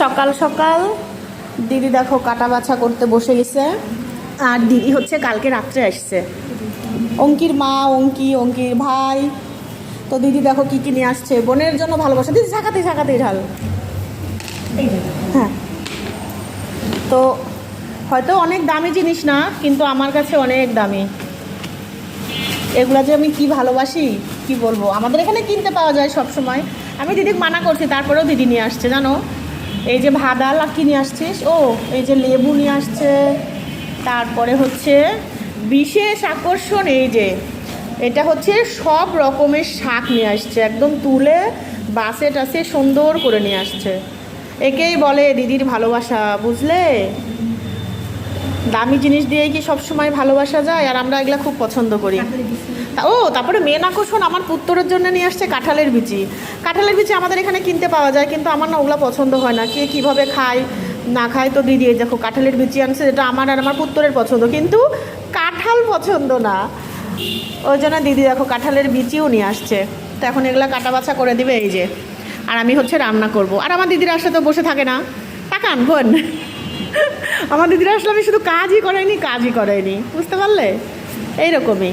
সকাল সকাল দিদি দেখো কাটা বাছা করতে বসে গেছে। আর দিদি হচ্ছে কালকে রাত্রে আসছে, অঙ্কির মা, অঙ্কির ভাই। তো দিদি দেখো কি কি নিয়ে আসছে বোনের জন্য ভালোবাসা। দিদি ঝাঁকাতে ঢাল। হ্যাঁ, তো হয়তো অনেক দামি জিনিস না, কিন্তু আমার কাছে অনেক দামি। এগুলা যে আমি কি ভালোবাসি কি বলবো। আমাদের এখানে কিনতে পাওয়া যায় সব সময়। আমি দিদিকে মানা করছি, তারপরেও দিদি নিয়ে আসছে জানো। এই যে ভাদাল, আর কি নিয়ে আসছিস? ও এই যে লেবু নিয়ে আসছে। তারপরে হচ্ছে বিশেষ আকর্ষণ, এই যে এটা হচ্ছে সব রকমের শাক নিয়ে আসছে, একদম তুলে বাসে টাসে সুন্দর করে নিয়ে আসছে। একেই বলে দিদির ভালোবাসা, বুঝলে। দামি জিনিস দিয়ে কি সব সময় ভালোবাসা যায়? আর আমরা এগুলা খুব পছন্দ করি। ও তারপরে মেন আকর্ষণ আমার পুত্তরের জন্য নিয়ে আসছে কাঁঠালের বিচি। কাঁঠালের বিচি আমাদের এখানে কিনতে পাওয়া যায়, কিন্তু আমার না ওগুলো পছন্দ হয় না। কে কীভাবে খায় না খায়। তো দিদি দেখো কাঁঠালের বিচি আনছে, যেটা আমার আর আমার পুত্তরের পছন্দ, কিন্তু কাঁঠাল পছন্দ না। ওই জন্য দিদি দেখো কাঁঠালের বিচিও নিয়ে আসছে। তো এখন এগুলা কাটা বাছা করে দিবে, এই যে। আর আমি হচ্ছে রান্না করব। আর আমার দিদিরা আসলে তো বসে থাকে না, তাকান বোন। আমার দিদিরা আসলে আমি শুধু কাজই করাইনি, বুঝতে পারলে? এইরকমই।